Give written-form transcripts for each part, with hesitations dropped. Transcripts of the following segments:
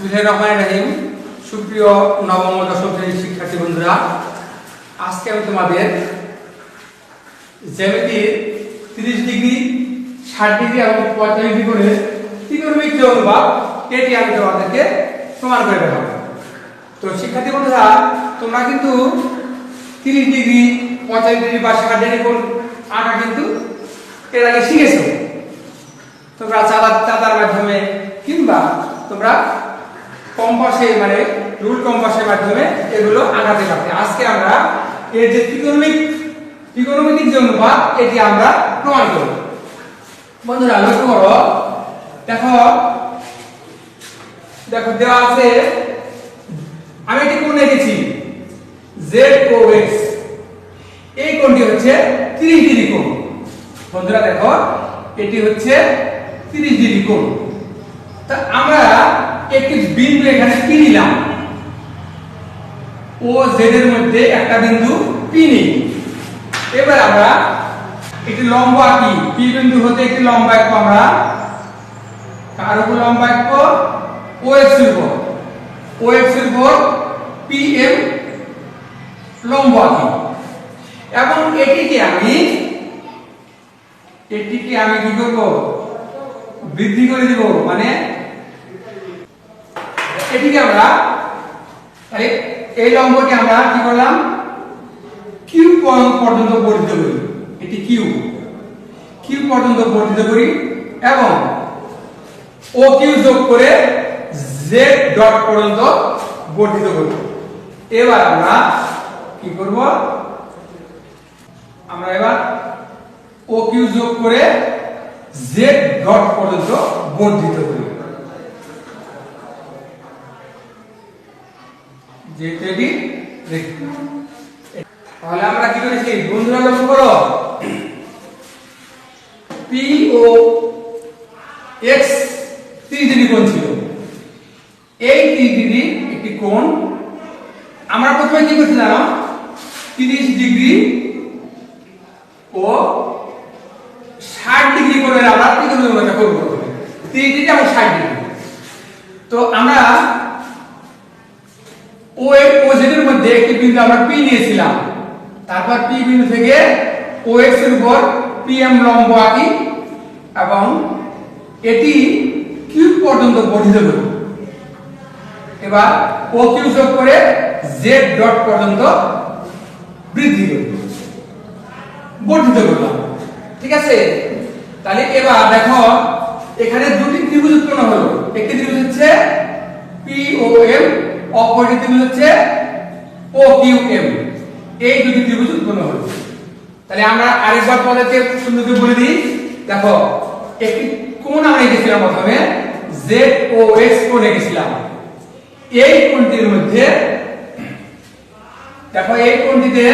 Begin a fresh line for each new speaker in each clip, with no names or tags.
বিসমিল্লাহির রহমানির রহিম। সুপ্রিয় নবম ও দশম শ্রেণীর শিক্ষার্থী বন্ধুরা, আজকে আমি তোমাদের জ্যামিতির 30 ডিগ্রি, 60 ডিগ্রি এবং 45 ডিগ্রি করে ত্রিকোণমিতিক যে অনুপাত এটি আমি তোমাদেরকে প্রমাণ করে দেখাবো। তো শিক্ষার্থী বন্ধুরা, তোমরা কিন্তু 30 ডিগ্রি, 45 ডিগ্রি বা 60 ডিগ্রি কোণ আঁকা কিন্তু এর আগে শিখেছো। তোমরা চাঁদার মাধ্যমে কিংবা তোমরা কম্পাসে মানে রুল কম্পাসের মাধ্যমে এগুলো আঁকাতে পারবে। আজকে আমরা এর যে ত্রিকোণমিতিক যে অনুপাত এটি আমরা প্রমাণ করব। বন্ধুরা লক্ষ্য করো, দেখো দেওয়া আছে, আমি এটি কোণ এঁকেছি ZOX। এই কোণটি হচ্ছে 30 ডিগ্রি কোণ। বন্ধুরা দেখো, এটি হচ্ছে 30 ডিগ্রি কোণ। তা আমরা একটি বিন্দু এখানে P নিলাম, ও Z এর মধ্যে একটা বিন্দু P নিই। এবার আমরা একটি লম্ব আঁকি। P বিন্দু হতে একটি লম্ব আঁকবো আমরা। কার উপর লম্ব আঁকবো? OX এর উপর। OX এর উপর PM লম্ব আঁকি এবং এটিকে আমি কি করব? বৃদ্ধি করে দিব। মানে এটিকে আমরা তাহলে এই লম্বকে আমরা কি করলাম? কিউ পর্যন্ত বর্ধিত করি। এটি কিউ পর্যন্ত বর্ধিত করি এবং ও কিউ যোগ করে জেড ডট পর্যন্ত বর্ধিত করি। এবার আমরা কি করব? আমরা এবার ও কিউ যোগ করে জেড ডট পর্যন্ত বর্ধিত করি। তাহলে আমরা কি করেছি বন্ধুরা? লক্ষ্য করো, পি ও এক্স 30 ডিগ্রি কোণ ছিল। এই 30 ডিগ্রি একটি কোণ আমরা প্রথমে কি করতে জানো? 30 ডিগ্রি ও 60 ডিগ্রি কোণের আমরা ত্রিকোণমিতিটা করব। 30 ডিগ্রি এবং 60 ডিগ্রি। তো আমরা ও জেড এর মধ্যে একটি বিন্দু আমরা P নিয়েছিলাম। তারপর P বিন্দু থেকে OX এর উপর PM লম্ব আঁকি এবং এটি Q পর্যন্ত বর্ধিত করি। এবার OQ যোগ করে Z ডট পর্যন্ত বৃদ্ধি করি, বর্ধিত করলাম। ঠিক আছে? তাহলে এবার দেখো, এখানে দুটি ত্রিভুজ উৎপন্ন হলো। একটি ত্রিভুজ হচ্ছে POM, অপরটি ত্রিভুজ হচ্ছে OQM। এই দুটি ত্রিভুজ উৎপন্ন হলো। তাহলে আমরা আরেকবার তোমাদেরকে সুন্দর করে বলে দিই। দেখো, একটি কোণ আমরা এঁকেছিলাম প্রথমে, ZOX কোণ এঁকেছিলাম। এই কোণটির মধ্যে দেখো, এই কোণটিতে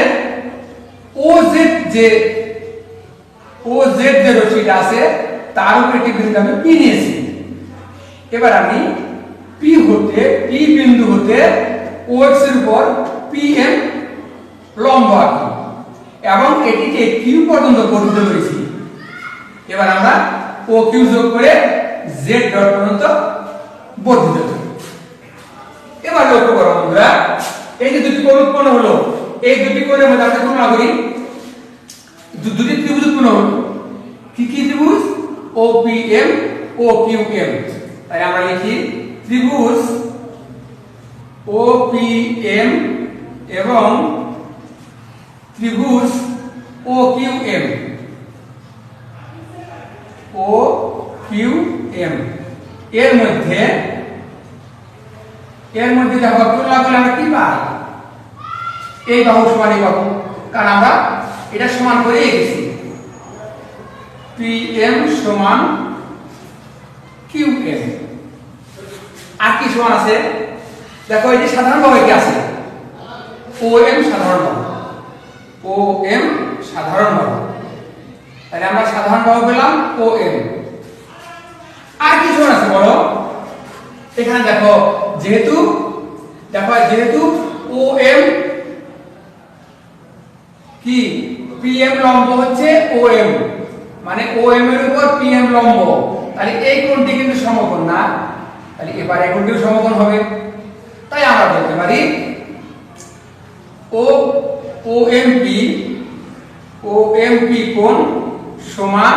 OZ যে রশ্মিটা আছে তার উপর একটি বিন্দু আমি P নিয়েছি। এবার আমি P বিন্দু হতে OX এর উপর PM লম্ব আঁকি এবং এটিকে Q পর্যন্ত বর্ধিত করেছি। এবার আমরা OQ যোগ করে Z ডট পর্যন্ত বর্ধিত করি। এবার লক্ষ্য করো বন্ধুরা, এই যে দুটি কোণ উৎপন্ন হলো, এই দুটি কোণের মধ্যে আমরা তুলনা করি। দুটি ত্রিভুজ উৎপন্ন হলো। কি ত্রিভুজ? OPM OQM। তাই আমরা লিখি ত্রিভুজ OPM এবং ত্রিভুজ OQM। এর মধ্যে দেখো তুলনা করলে আমরা কি পাই? এই বাহু সমান এই বাহু, কারণ আমরা এটা সমান করে এঁকেছি। PM সমান QM। আর কি সমান আছে? দেখো, এটি সাধারণ বাহু কি আছে? OM সাধারণ বাহু। তাহলে আমরা সাধারণ বাহু পেলাম OM। আর কি সমান আছে বলো? এখানে দেখো, যেহেতু OM কি PM লম্ব হচ্ছে OM, মানে OM এর উপর PM লম্ব, তাহলে এই কোণটি কিন্তু সমকোণ না। তাহলে এবার এই কোণটিও সমকোণ হবে। তাই আমরা বলতে পারি OMP কোণ সমান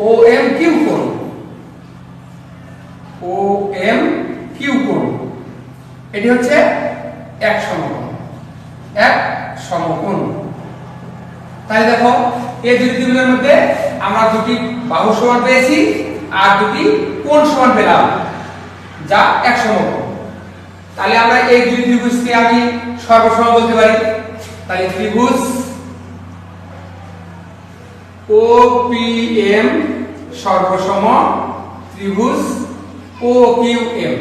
OMQ কোণ। OMQ কোণ এটি হচ্ছে এক সমকোণ। তাই দেখো এই দুটি ত্রিভুজের মধ্যে আমরা দুটি বাহু সমান পেয়েছি আর দুটি কোণ সমান পেলাম, যা এক সমকোণ। তাহলে আমরা এই দুই ত্রিভুজকে আমি সর্বসম বলতে পারি। তাহলে ত্রিভুজ OPM সর্বসম ত্রিভুজ OQM।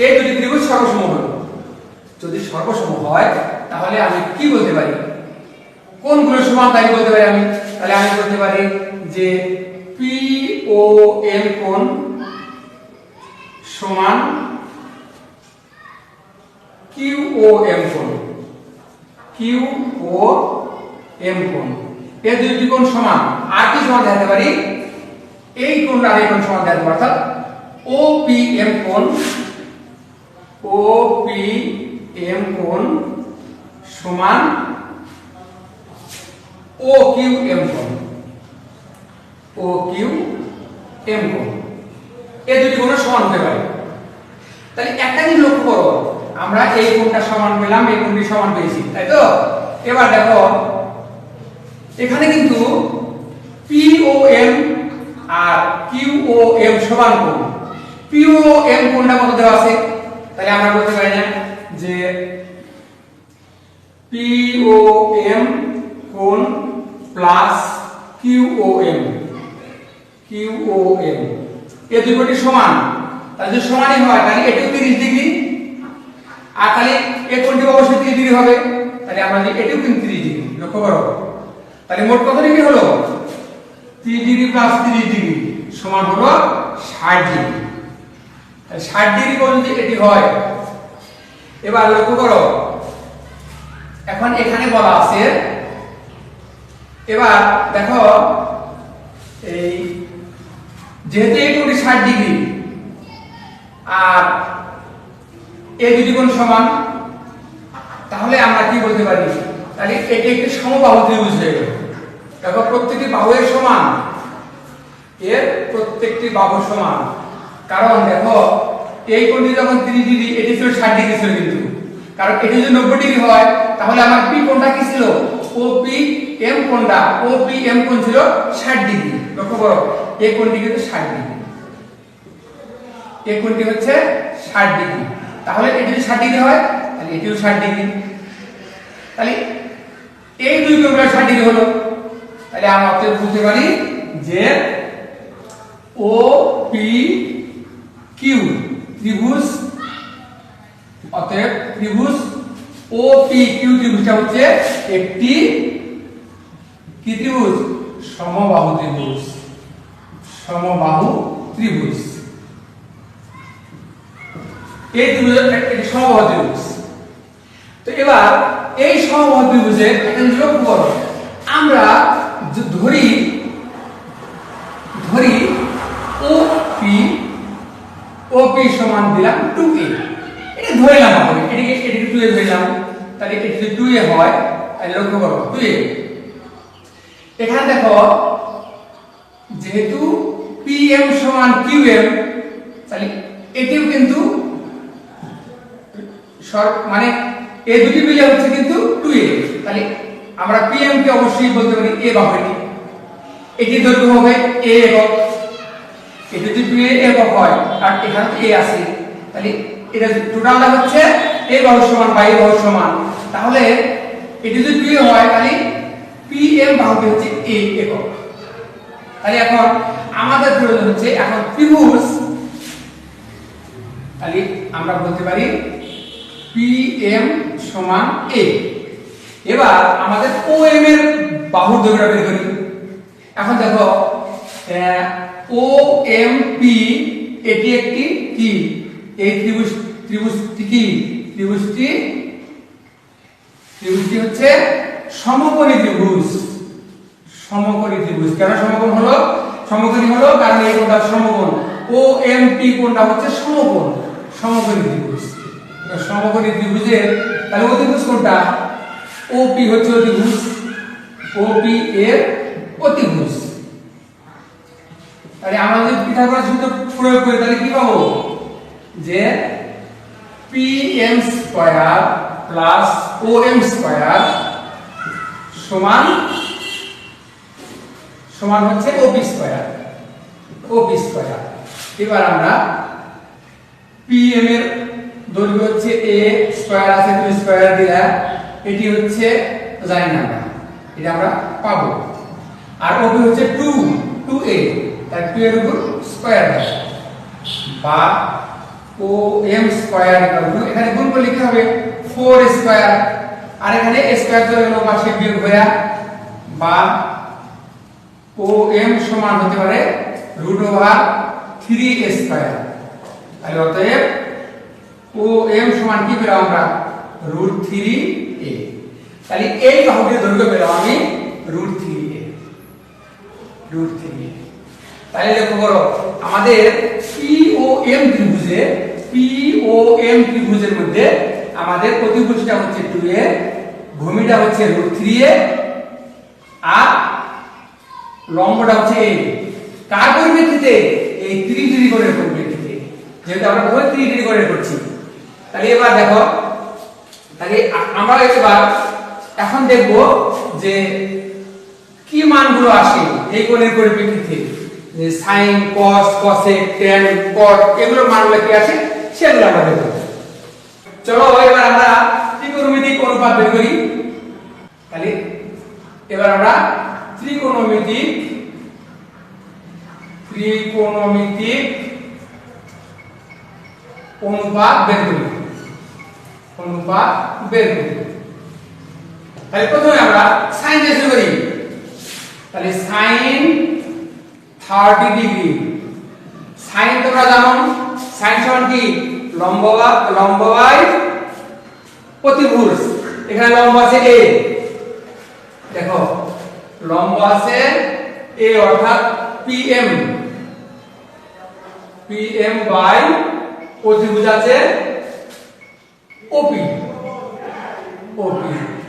এই দুটি ত্রিভুজ সর্বসম হলো। যদি সর্বসম হয় তাহলে আমি কি বলতে পারি? কোণগুলো সমান তাই বলতে পারি আমি। তাহলে আমি বলতে পারি যে POM কোণ সমান QOM কোণ। QOM কোণ এই দুটি কোণ সমান। আর কি সমান দেখাতে পারি? এই কোণটা আর এই কোণ সমান দেখাতে পারি। অর্থাৎ OPM কোণ সমান OQM কোণ। এই দুটি কোণ সমান হতে পারে। তাহলে একটা জিনিস লক্ষ্য করো, আমরা এই কোণটা সমান পেলাম, এই কোণটি সমান পেয়েছি, তাই তো? এবার দেখো এখানে কিন্তু POM আর QOM সমান কোণ। POM কোণটা কত দেওয়া আছে? তাহলে আমরা বলতে পারি না যে POM কোণ প্লাস QOM এই দুটোটি সমান। তাহলে যদি সমানই হয় তাহলে এটিও 30 ডিগ্রি, আর তাহলে এই কোণটি অবশ্যই 30 ডিগ্রি হবে। তাহলে আমরা যদি এটিও কিন্তু 30 ডিগ্রি, লক্ষ্য করো। তাহলে মোট কত ডিগ্রি হলো? 30 ডিগ্রি প্লাস 30 ডিগ্রি সমান হলো 60 ডিগ্রি। 60 ডিগ্রি কোণ যদি এটি হয়, এবার লক্ষ্য করো এখন এখানে বলা আছে, এবার দেখো এই যেহেতু এই কোণটি 60 ডিগ্রি আর এই দুটি কোণ সমান, তাহলে আমরা কি বলতে পারি? তাহলে এটি একটি সমবাহু ত্রিভুজ হয়ে গেল। দেখো প্রত্যেকটি বাহুর সমান, এর প্রত্যেকটি বাহু সমান। কারণ দেখো এই কোণটি যখন 30 ডিগ্রি, এটি ছিল 60 ডিগ্রি ছিল, কিন্তু কারণ এটি যদি 90 ডিগ্রি হয় তাহলে আমার পি কোণটা কি ছিল? OPM কোণটা OPM কোণ ছিল 60 ডিগ্রি। লক্ষ্য করো এই কোণটি কিন্তু 60 ডিগ্রি, এই কোণটি হচ্ছে 60 ডিগ্রি। তাহলে এটি যদি 60 ডিগ্রি হয় তাহলে এটিও 60 ডিগ্রি। তাহলে এই দুই কোণগুলো 60 ডিগ্রি হলো। তাহলে আমরা অতএব বলতে পারি যে OPQ ত্রিভুজ, অতএব ত্রিভুজ OPQ ত্রিভুজটা হচ্ছে একটি কি ত্রিভুজ? সমবাহু ত্রিভুজ। এই ত্রিভুজের একটি সমবাহু ত্রিভুজ। তো এবার এই সমবাহু ত্রিভুজের একটা জিনিস লক্ষ্য করো, আমরা ধরি OP সমান দিলাম 2a। এটা ধরলাম আমরা, এটিকে 2a ধরলাম। তাহলে এটি যদি 2a হয় তাহলে লক্ষ্য করো 2a। এখানে দেখো যেহেতু PM সমান QM, তাহলে এটিও কিন্তু মানে এই দুটি মিলে হচ্ছে কিন্তু 2a। তাহলে আমরা PM কে অবশ্যই বলতে পারি a বাহু। এটি দৈর্ঘ্য হবে a একক। এটি যদি 2a একক হয় আর এখানে তো a আছে, তাহলে এটা টোটালটা হচ্ছে a বাহু সমান বা a বাহু সমান। তাহলে এটি যদি 2a হয় তাহলে PM বাহুটি হচ্ছে a একক। তাহলে এখন আমাদের প্রয়োজন হচ্ছে এখন ত্রিভুজ। তাহলে আমরা বলতে পারি PM সমান a। এবার আমাদের OM এর বাহুর দৈর্ঘ্য বের করি। এখন দেখো OMP এটি একটি কি? এই ত্রিভুজটি কি? ত্রিভুজটি হচ্ছে সমকোণী ত্রিভুজ। কেন সমকোণ হলো? সমকোণী হলো কারণ এই কোণটা সমকোণ, ও এম পি কোণটা হচ্ছে সমকোণ, সমকোণী ত্রিভুজ। সমকোণী ত্রিভুজের তাহলে অতিভুজ কোনটা? ওপি হচ্ছে অতিভুজ, ওপি এর অতিভুজ। তাহলে আমরা যদি পিথাগোরাস সূত্র প্রয়োগ করি তাহলে কি পাবো? যে pm square plus om square সমান সমান হচ্ছে op স্কয়ার, op স্কয়ার। এবার আমরা pm এর দৈর্ঘ্য হচ্ছে a স্কয়ার আছে, 2 স্কয়ার দিলে এটি হচ্ছে জানি না আমরা, এটা আমরা পাবো। আর op হচ্ছে 2a, তাই 2 এর উপর স্কয়ার দেয় বা om স্কয়ার এখানে গুণ করে লিখতে হবে 4 স্কয়ার, আর এখানে স্কয়ার চলে গেল পাশে বিয়োগ হয়ে, বা om সমান হতে পারে √3a স্কয়ার। তাহলে অতএব om সমান কি পেলাম আমরা? √3a। তাহলে এই বাহুটির দৈর্ঘ্য পেলাম আমি √3a, √3a। তাহলে লক্ষ্য করো আমাদের POM ত্রিভুজের মধ্যে আমাদের প্রতিভুজটা হচ্ছে 2a, ভূমিটা হচ্ছে √3a, আর লম্বটা হচ্ছে a। কার পরিপ্রেক্ষিতে? এই 30 ডিগ্রি কোণের পরিপ্রেক্ষিতে, যেহেতু আমরা ওই 30 ডিগ্রি কোণের করছি। তাহলে এবার দেখো, তাহলে আমরা এবার এখন দেখব যে কি মানগুলো আসে এই কোণের পরিপ্রেক্ষিতে, যে sin cos cosec tan cot এগুলো মানগুলো কি আছে সেগুলো আমরা দেখব। চলো এবার আমরা ত্রিকোণমিতিক অনুপাত বের করি। তাহলে এবার আমরা ত্রিকোণমিতিক অনুপাত বের করি, অনুপাত বের করি। তাহলে প্রথমে আমরা sin দিয়ে শুরু করি। তাহলে sin 30 ডিগ্রি, sin তোমরা জানো sin সমান কি? লম্ব বাই প্রতিভুজ। এখানে লম্ব আছে a, দেখো লম্ব আছে a অর্থাৎ pm বাই প্রতিভুজ আছে op।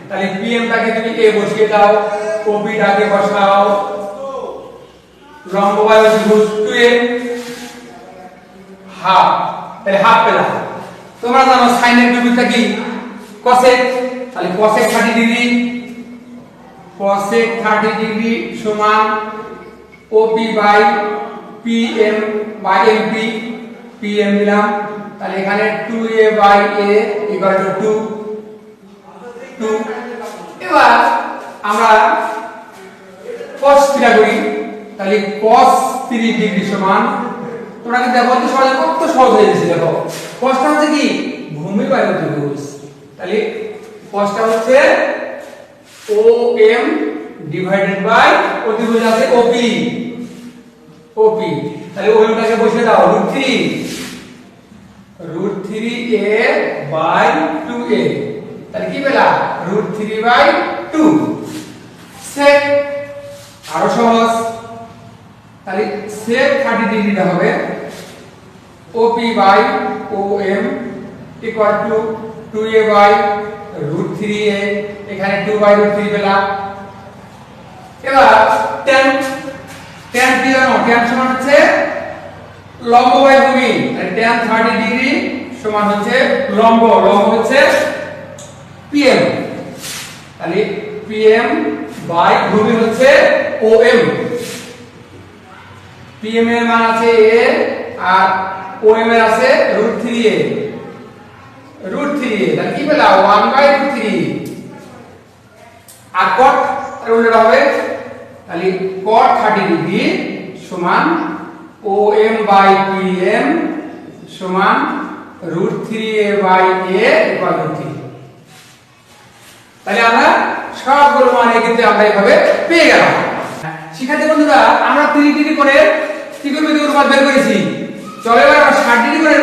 তাহলে pm টাকে তুমি a বসিয়ে দাও, op টাকে বসাও, লম্ব বাই প্রতিভুজ 2a হাফ, তাহলে হাফ পেলাম। তোমরা জানো sin এর বিপরীতটা কি? cosec। তাহলে cosec 30 ডিগ্রি, cosec 30 ডিগ্রি সমান op by pm by mp, pm দিলাম। তাহলে এখানে 2a by a equal two 2। এবার আমরা cos θ করি। তাহলে cos 30 ডিগ্রি সমান, তোমরা কি দেখো কত সহজ হয়ে গেছে। দেখো cosটা হচ্ছে কি? ভূমি বাই প্রতিভুজ। তাহলে cosটা হচ্ছে om ডিভাইডেড বাই প্রতিভুজ আছে op। তাহলে om টাকে বসিয়ে দাও √3a বাই 2a। তাহলে কি পেলা? √3 বাই 2। sec আরো সহজ। তাহলে sec 30 ডিগ্রিটা হবে op by om equal to 2a by √3a, এখানে 2 বাই √3 পেলাম। এবার tan কি জানো? tan সমান হচ্ছে লম্ব বাই ভূমি। তাহলে tan 30 ডিগ্রি সমান হচ্ছে লম্ব হচ্ছে pm। তাহলে pm বাই ভূমি হচ্ছে om। pm এর মান আছে a আর om এর আছে √3a। তাহলে কি পেলাম? 1 বাই √3। আর cot এর উল্টোটা হবে, তাহলে cot 30 ডিগ্রি সমান om বাই pm সমান √3a by a equal to 3। তাহলে আমরা সবগুলো মান এক্ষেত্রে আমরা এইভাবে পেয়ে গেলাম। শিক্ষার্থী বন্ধুরা, আমরা 30 ডিগ্রি করে ত্রিকোণমিতিক অনুপাত বের করেছি। চলো এবার আমরা 60 ডিগ্রি করে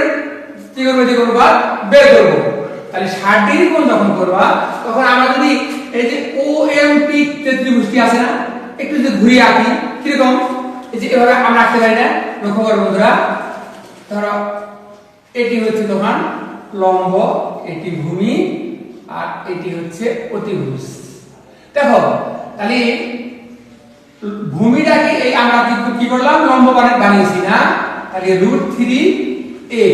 ত্রিকোণমিতিক অনুপাত বের করব। তাহলে 60 ডিগ্রি কোণ যখন করবা তখন আমরা যদি এই যে OMP ত্রিভুজটি আছে না, একটু যদি ঘুরিয়ে আঁকি, কিরকম? এই যে এভাবে আমরা আঁকতে পারি না, লক্ষ্য করো বন্ধুরা। ধরো এটি হচ্ছে তখন লম্ব, এটি ভূমি, আর এটি হচ্ছে অতিভুজ। দেখো তাহলে ভূমিটাকে এই আমরা কি করলাম, লম্ব বানিয়েছি না, তাহলে √3a,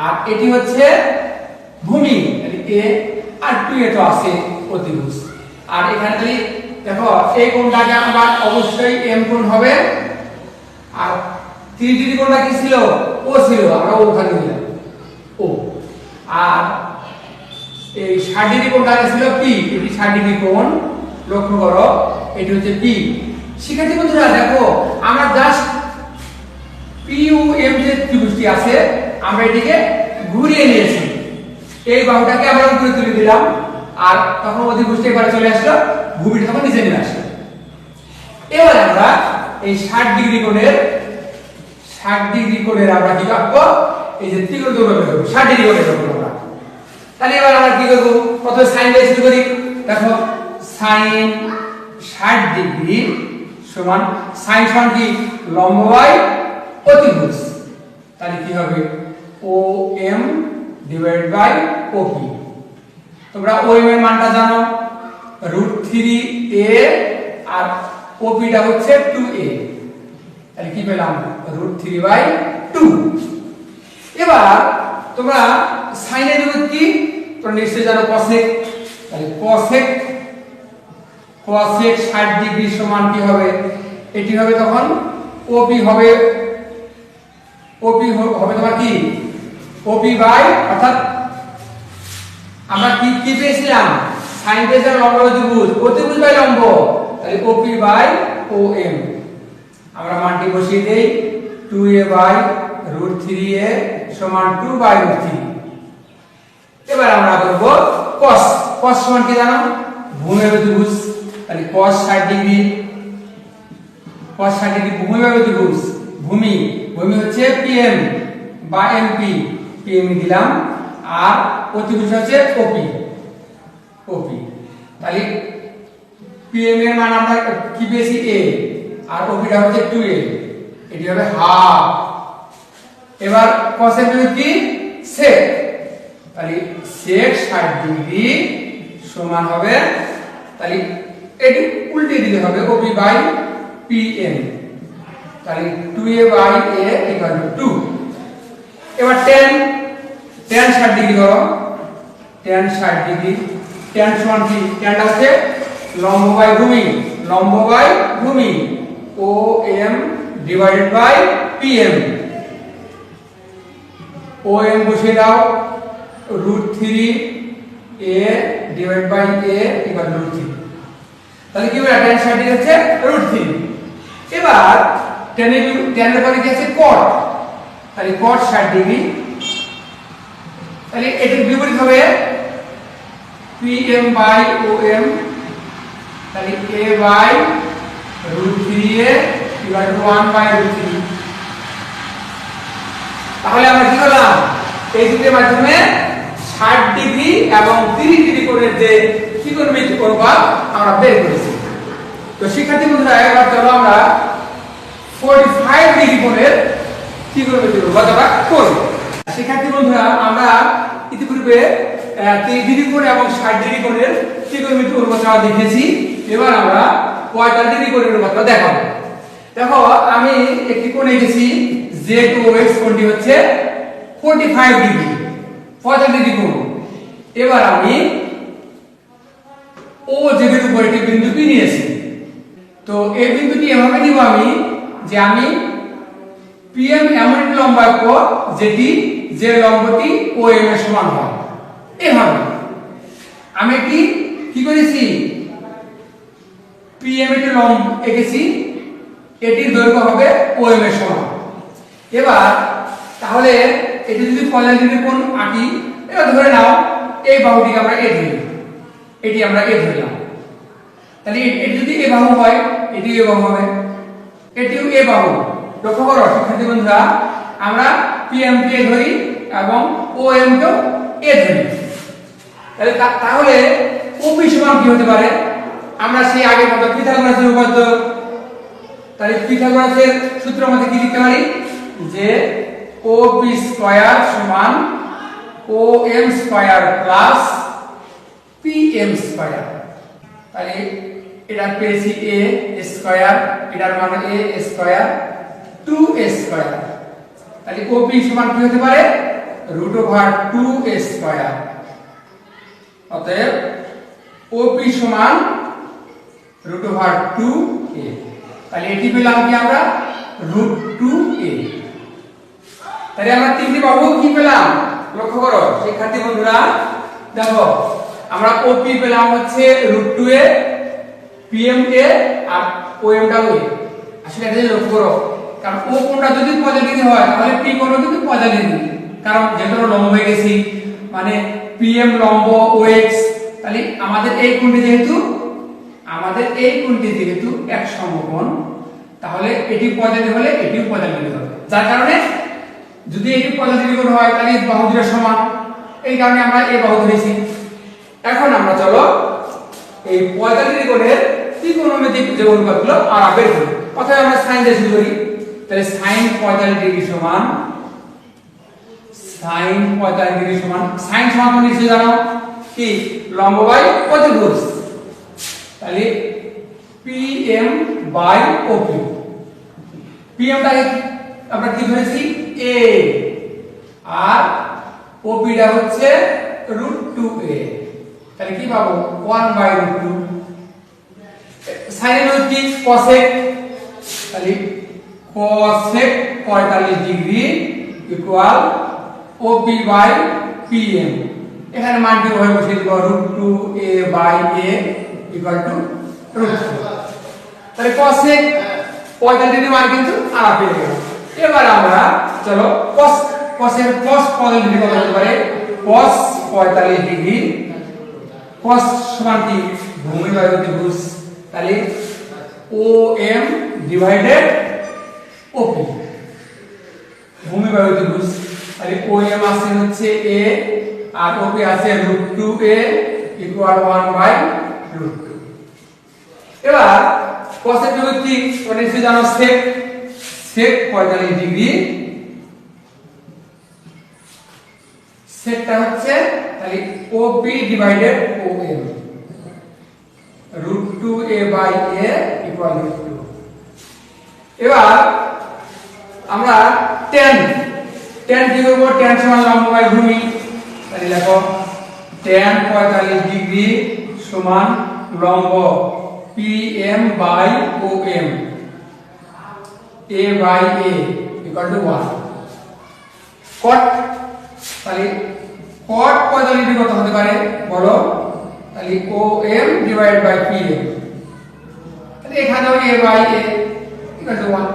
আর এটি হচ্ছে ভূমি, তাহলে a, আর 2a তো আছে অতিভুজ। আর এখানে যদি দেখো এই কোণটাকে আমরা অবশ্যই m কোণ হবে, আর 3 কোণটা কি ছিল, ও ছিল, আমরা ওখানে দিলাম ও। আর এই 60° কোণটা ছিল p, এটি 60° কোণ, লক্ষ্য করো এটি হচ্ছে p। শিক্ষার্থী বন্ধুরা দেখো আমরা জাস্ট PUM যে ত্রিভুজটি আছে আমরা এটিকে ঘুরিয়ে নিয়েছি, এই বাহুটাকে আমরা উপরে তুলে দিলাম, আর তখন অতিভুজটা এবারে চলে আসলো, ভূমিটা তখন নিচে নেমে আসলো। এবার আমরা এই 60° কোণের আমরা কি আঁকবো, এই যে ত্রিকোণ দৈর্ঘ্য করব 60° কোণের জন্য আমরা। তাহলে এবার আমরা কি করব, প্রথমে সাইন দিয়ে শুরু করি। দেখো সাইন 60° সমান, সাইন সমান কি, লম্ব বাই অতিভুজ, তাহলে কি হবে OM ডিভাইড বাই OP। তোমরা OM এর মানটা জানো √3a, আর OP টা হচ্ছে 2a, তাহলে কি পেলাম √3/2। এবার তোমরা সাইনের রূপ কি তোমরা নিশ্চয়ই জানো, cosec, তাহলে cosec 60° সমান কি হবে, এটি হবে তখন OP হবে তোমার কি OP বাই, অর্থাৎ আমরা কি পেয়েছিলাম, সাইন পেয়েছিলাম লম্ব অতিভুজ, অতিভুজ বাই লম্ব, তাহলে OP বাই OM। আমরা মানটি বসিয়ে দেই, 2a বাই √3a সমান 2/√3। এবার আমরা করব cos, cos সমান কি জানো, ভূমি বাই অতিভুজ, তাহলে cos 60°, ভূমি বাই অতিভুজ, ভূমি হচ্ছে PM বা MP, PM দিলাম, আর অতিভুজ হচ্ছে OP। তাহলে PM এর মান আমরা কি পেয়েছি a, আর OP টা হচ্ছে 2a, এটি হবে হাফ। এবার cos এর বিপরীত কি, sec, তাহলে sec 60° সমান হবে, তাহলে এটি উল্টে দিলে হবে OP বাই PM, তাহলে 2a by a equal two 2। এবার tan 60° করো, tan 60°, tan সমান কি, tan হচ্ছে লম্ব বাই ভূমি, OM divided by PM। OM বসিয়ে দাও, √3a divide by a equal to √3, তাহলে কি হবে, tan 60° হচ্ছে √3। এবার tan এর পরে কি আছে, cot, তাহলে cot 60°, তাহলে এটির বিপরীত হবে PM বাই OM, তাহলে a by √3a equal to 1/√3। তাহলে আমরা কি করলাম, এই দুটির মাধ্যমে 60° এবং 30° কোণের যে ত্রিকোণমিতিক অনুপাত আমরা বের করেছি। তো শিক্ষার্থী বন্ধুরা এবার চলো আমরা 45° কোণের ত্রিকোণমিতিক অনুপাত আমরা করি। শিক্ষার্থী বন্ধুরা আমরা ইতিপূর্বে 30° কোণ এবং 60° কোণের ত্রিকোণমিতিক অনুপাত আমরা দেখেছি, এবার আমরা 45° কোণের অনুপাতটা দেখাবো। দেখো আমি একটি কোণ এঁকেছি, Z2OX কোণটি হচ্ছে 45° কোণ। এবার আমি OZ এর উপর একটি বিন্দু P নিয়েছি, তো এই বিন্দুটি এভাবে নিব আমি, যে আমি PM এমন একটি লম্ব আঁকবো যে লম্বটি OM এর সমান হয়। এভাবে আমি কি করেছি, PM এর লম্ব এঁকেছি, এটির দৈর্ঘ্য হবে OM এর সমান। এবার তাহলে এটি যদি 45° কোণ আঁকি, এবার ধরে নাও এই বাহুটিকে আমরা A ধরি, এটি আমরা A ধরলাম, তাহলে এটি যদি A বাহু হয়, এটিও A বাহু হবে, এটিও A বাহু। লক্ষ্য করো শিক্ষার্থী বন্ধুরা, আমরা PM কে A ধরি এবং OM কেও A ধরি, তাহলে OP সমান কি হতে পারে, আমরা সেই আগের মতো পিথাগোরাসের উপপাদ্য তাহলে পিথাগোরাসের সূত্র মধ্যে কি লিখতে পারি যে OP স্কয়ার সমান OM square plus PM square. তাহলে এটা পেয়েছি A স্কয়ার, এটার মান A স্কয়ার 2A স্কয়ার। তাহলে OP সমান কি হতে পারে √2A স্কয়ার। অতএব OP সমান √2A। তাহলে এটি পেলাম কি আমরা √2A। তাহলে আমরা তিনটি বাহু কি পেলাম লক্ষ্য করো শিক্ষার্থী বন্ধুরা, দেখো আমরা OP পেলাম হচ্ছে √2A, PM A R OM টা A। আসলে এটা লক্ষ্য করো, কারণ O কোণটা যদি পজিটিভ হয় তাহলে P কোণও কিন্তু পজিটিভ, কারণ যেহেতু লম্ব হয়ে গেছি মানে PM লম্ব OX, তাহলে আমাদের এই কোণটি যেহেতু এক সমকোণ, তাহলে এটি পজিটিভ হলে এটিও পজিটিভ হবে, যার কারণে যদি এটি পজিটিভ কোণ হয় তাহলে বাহু দুটো সমান, এই কারণে আমরা এই বাহু ধরেছি। এখন আমরা চলো এই পজিটিভ কোণের ত্রিকোণমিতিক যে অনুপাতগুলো আমরা বের করি। অথবা আমরা sin দিয়ে শুরু করি। তাহলে sin 45 ডিগ্রি সমান sin সমান কোন নিশ্চয় জানো কি লম্ব বাই অতিভুজ। তাহলে PM বাই OP। PM টা আমরা কি ধরেছি A আর OP টা হচ্ছে √2A। তাহলে কি পাবো 1/√2। সাইনের মধ্যে কি cosec, তাহলে cosec 45 degree equal OP by PM। এখানে মানটি ওভাবে বসিয়ে দেব √2A/A ইকুয়াল টু √2। তাহলে cosec 45 ডিগ্রি মান কিন্তু আমরা পেয়ে গেলাম। এবার আমরা চলো cos এর cos 45 ডিগ্রি কত হতে পারে cos 45 ডিগ্রি cos সমান কি ভূমি বাই অতিভুজ, তাহলে OM ডিভাইডেড OP ভূমি বাই অতিভুজ। তাহলে OM আছে হচ্ছে A আর OP আছে √2A ইকুয়াল 1/√2। এবার cos এর বিপরীত মানে সে জানো sec 45 ডিগ্রি, সেকটা হচ্ছে তাহলে OP divided OM √2A/A equal √2। এবার আমরা tan কি করব, tan সমান লম্ব বাই ভূমি। তাহলে দেখো tan 45 ডিগ্রি সমান লম্ব PM by OM A/A equal to 1। cot তাহলে cot 45 ডিগ্রি কত হতে পারে বলো, তাহলে OM ডিভাইড বাই PM। তাহলে এখানেও A/A ইকুয়াল টু 1।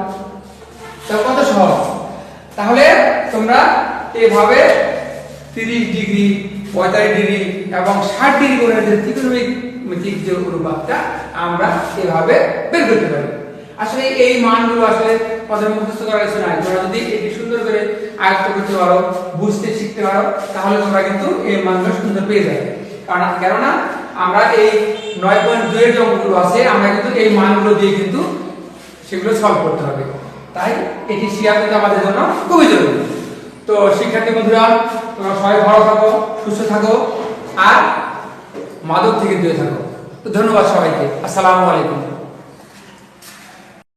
তো কত সহজ। তাহলে তোমরা এভাবে 30 ডিগ্রি 45 ডিগ্রি এবং 60 ডিগ্রি করে যে ত্রিকোণমিতিক যে অনুপাতটা আমরা এভাবে বের করতে পারি। আসলে এই মানগুলো আসলে পদের মুখস্থ করার কিছু নাই, তোমরা যদি এটি সুন্দর করে আয়ত্ত করতে পারো, বুঝতে শিখতে পারো, তাহলে তোমরা কিন্তু এই মানগুলো সুন্দর পেয়ে যাবে। কেননা আমরা এই 9.2 এর যে অঙ্কগুলো আছে আমরা কিন্তু এই মানগুলো দিয়ে কিন্তু সেগুলো সলভ করতে হবে, তাই এটি শেয়ার করতে আমাদের জন্য খুবই জরুরি। তো শিক্ষার্থী বন্ধুরা, তোমরা সবাই ভালো থাকো, সুস্থ থাকো আর মাদক থেকে দূরে থাকো। তো ধন্যবাদ সবাইকে। আসসালামু আলাইকুম।